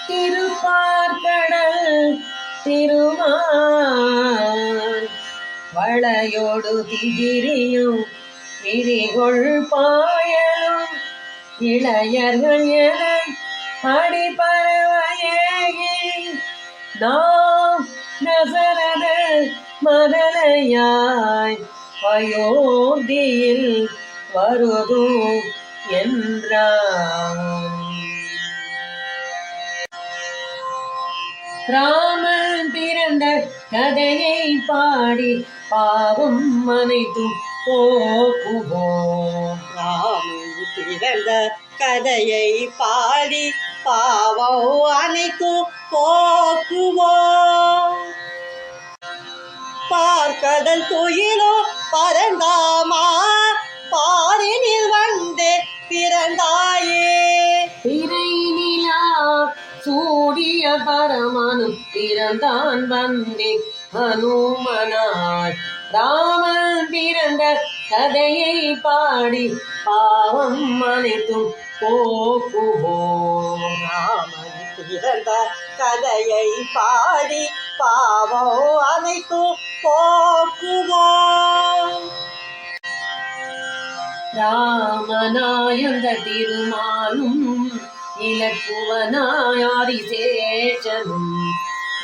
திருப்பார்கடல் திருமால் வளையோடு திகிரியும் விரிகொள் பாயலும் இளையர்கள் என அடிபரவையேகி நாம் நசரத மதலையாய் அயோத்தியில் வருதும் என்றார். ராமன் பிறந்த கதையை பாடி பாவம் அனைத்தும் போக்குவோம். ராமன் பிறந்த கதையை பாடி பாவம் அனைத்தும் போக்குவோம். பார்க்கடல் துயிலோ பரந்தாமா பாரினில் வந்தே பிறந்தாயே. பிறை நிலா சூடிய பரமனும் பிறந்தான் வந்தே ஹனுமனாய். ராமன் பிறந்த கதையை பாடி பாவம் அனைத்தும் போக்குவோம். ராமன் பிறந்த கதையை பாடி பாவம் அனைத்தும் போக்குவோம். ராமனாயந்த திருமாலும் இலக்குவனாய் ஆதிசேஷனும்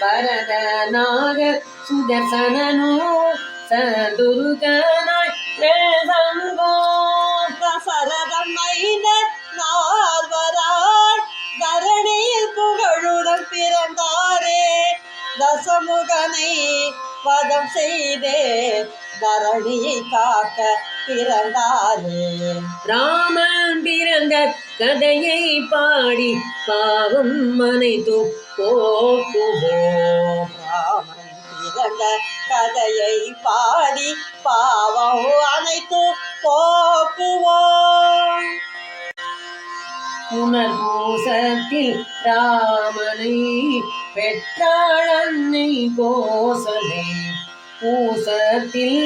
பரதனாக சுதர்சனனும் சதுருகனாய் வேதங்கோ சரதம் ஐந்த நால்வராய் தரணியில் புகழுடன் பிறந்தாரே. தசமுகனை வதம் செய்தே தரணியை காக்க பிறந்தாரே. ராமன் பிறந்த கதையை பாடி பாவம் அனைத்தும் போக்குவோம். ராமன் பிறந்த கதையை பாடி பாவம் அனைத்தும் போக்குவோம். புனர்பூசத்தில் ராமனை பெற்றாள் அன்னை கோசலை. பூசத்தில்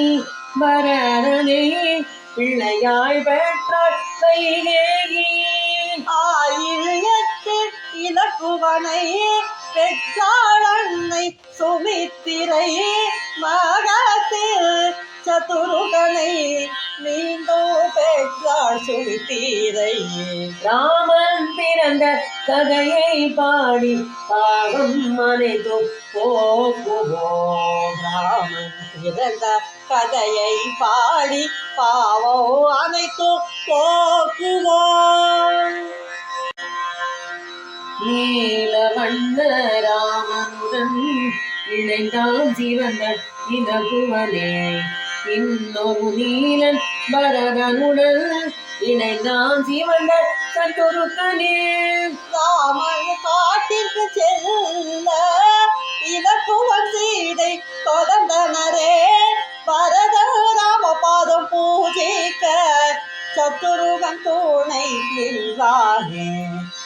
பரதனை பிள்ளையாய் பெற்றாள் கைகேயி. ஆயிரத்து இலக்குவனை பெற்றாள் அன்னை சுமித்திரை. மகத்தில் சதுருகனை மீண்டும் பெற்றாள் சுமித்திரை. ராமன் பிறந்த கதையை பாடி பாவம் அனைத்தும் போக்குவோம். ராமன் பிறந்த கதையை பாடி பாவம் அனைத்தும் போக்குவோம். நீலவண்ண ராமனுடன் இணைந்தான் சிவந்த இலகுவனே. இன்னொரு நீலன் பரதனுடன் இணைந்தான் சிவந்த சதுருக்கனே. ராமன் காட்டிற்கு செல்ல இலக்குவன் சீதை தொடர்ந்தனரே. பரத ராம பாதம் பூஜிக்க சத்துருகன் துணை நின்றானே.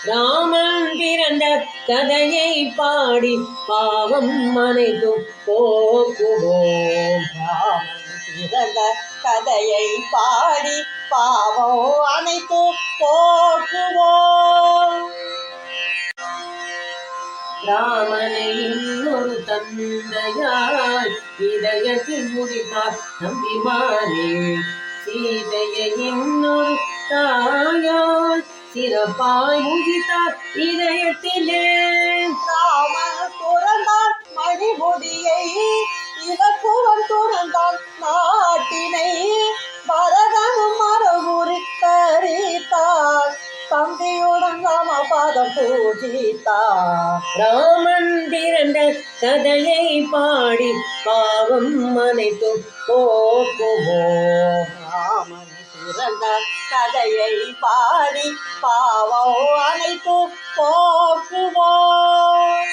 ராமன் பிறந்த கதையை பாடி பாவம் அனைத்தும் போக்குவோம். ராமன் பிறந்த கதையை பாடி பாவம் அனைத்தும் போக்குவோம். ராமனை இன்னொரு தந்தையாய் இதயத்தில் முடித்தார் நம்பிமாரே. சீதையை இன்னொரு தாயாய் சிறப்பாய் முகித்தார் இதயத்திலே. ராமன் துறந்தான் மணிமுடியை இலக்குவன் துறந்தான் நாட்டினை. பரதனும் மரபுரி தரித்தார் தம்பியுடன் ராமபாதம் பூஜித்தார். ராமன் பிறந்த கதையை பாடி பாவம் அனைத்தும் போக்குவோம். ராமன் பிறந்த கதையை பாடி பாவம் அனைத்தும் போக்குவோம்.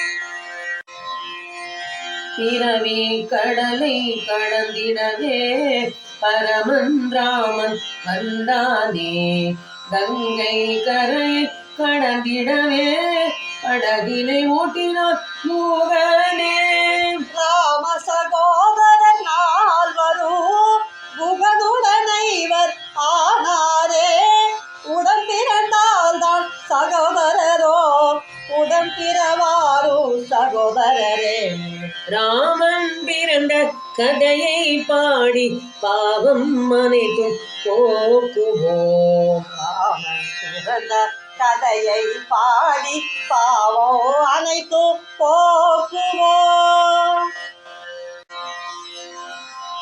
பிறவி கடலை கடந்திடவே பரமன் ராமன் வந்தானே. கங்கை கரை கடந்திடவே படகிலை ஓட்டினார் மூகனே. ராம சகோதரன் நால்வரும் புகனுடனைவர் ஆனாரே. உடன் பிறந்தால் தான் சகோதர சகோதரரோ உடன் பிறவாரும் சகோதரரே. ராமன் பிறந்த கதையை பாடி பாவம் அனைத்தும் போக்குவோம். ராமன் பிறந்த கதையை பாடி பாவம் அனைத்தும் போக்குவோம்.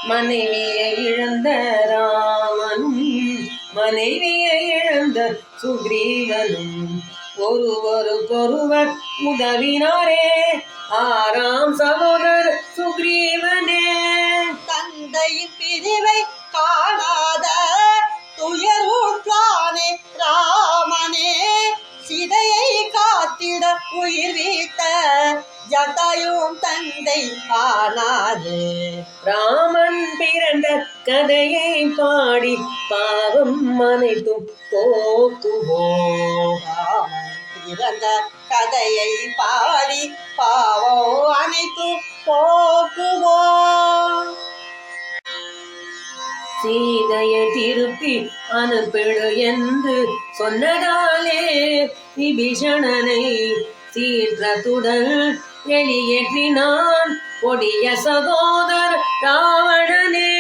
மனைவியை இழந்த ராமனும் மனைவியை இழந்த சுக்ரீவனும் ஒருவருக்கொருவர் உதவினாரே. ஆறாம் சகோதரர் சுக்ரீவனே. தந்தையின் பிரிவை காணாத துயருற்றானே ராமனே. சிதையை காத்திட உயிர் வீட்ட ஜட்டாயும் தந்தை ஆனாது. ராமன் பிறந்த கதையை பாடி பாவம் அனைத்தும் போக்குவோம். ராமன் பிறந்த கதையை பாடி பாவம் அனைத்தும் போக்குவோம். சீதையை திருப்பி அனுப்பிடு என்று சொன்னதாலே விபீஷணனை சீற்றத்துடன் வெளியேற்றினான் கொடிய சகோதர ராவணனே.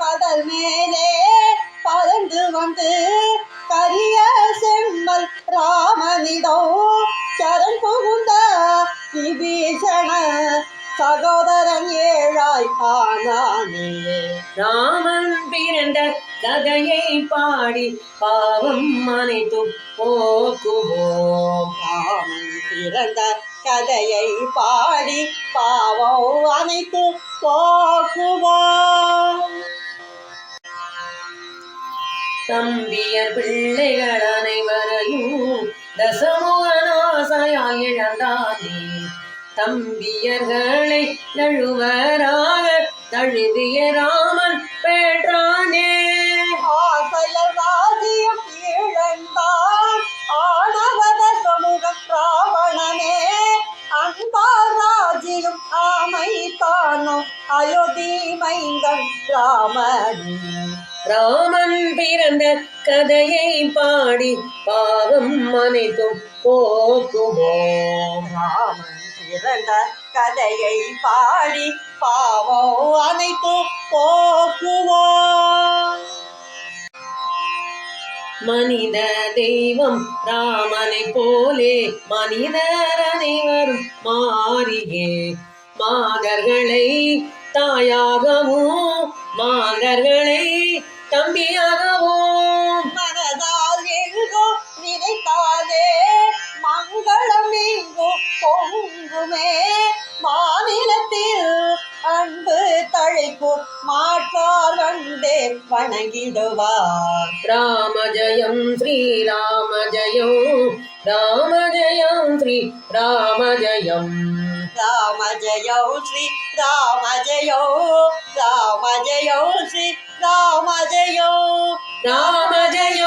கடல் மேலே பறந்து வந்து கரிய செம்மல் ராமனிடோ சரண் புகுந்த விபீஷண சகோதரன் ஏழாய் ஆனானே. ராமன் பிறந்த கதையை பாடி பாவம் அனைத்தும் போக்குவோம். ராமன் பிறந்த கதையை பாடி பாவம் அனைத்தும் போக்குவோம். தம்பியர் பிள்ளைகள் அனைவரையும் தசமுகனாசையாய் இழந்தானே. தம்பியர்களை எழுவராக தழுவிய ராமன் பெற்றானே. ஆசையர் ராஜ்யம் இழந்தான் ஆணவத சமூகம் ராவணனே. அன்பார் ராஜ்யம் அமைத்தானோ அயோத்தி மைந்தன் ராமனே. ராமன் பிறந்த கதையை பாடி பாவம் அனைத்தும் போக்குவோம். ராமன் பிறந்த கதையை பாடி பாவம் அனைத்தும் போக்குவோம். மனித தெய்வம் ராமனை போலே மனிதர் அனைவரும் மாறியே மாதர்களை தாயாகவும் மாதர்களை தம்பியாகவும் மனதால் எங்கோ நினைத்தாலே மங்களம் எங்கோ பொங்குமே. மாநிலத்தில் அன்பு தழைக்கும் மாற்றார் வந்தே வணங்கிடுவார். ராம ஜெயம் ஸ்ரீராம ஜெயம் ராம ஜெயம் ஸ்ரீ ராம ஜெயம். ராம ஜெயோ ஸ்ரீ ராம ஜெயோ ராம ஜெயோ ஸ்ரீ ராம ஜெயோ ராம ஜெயம்.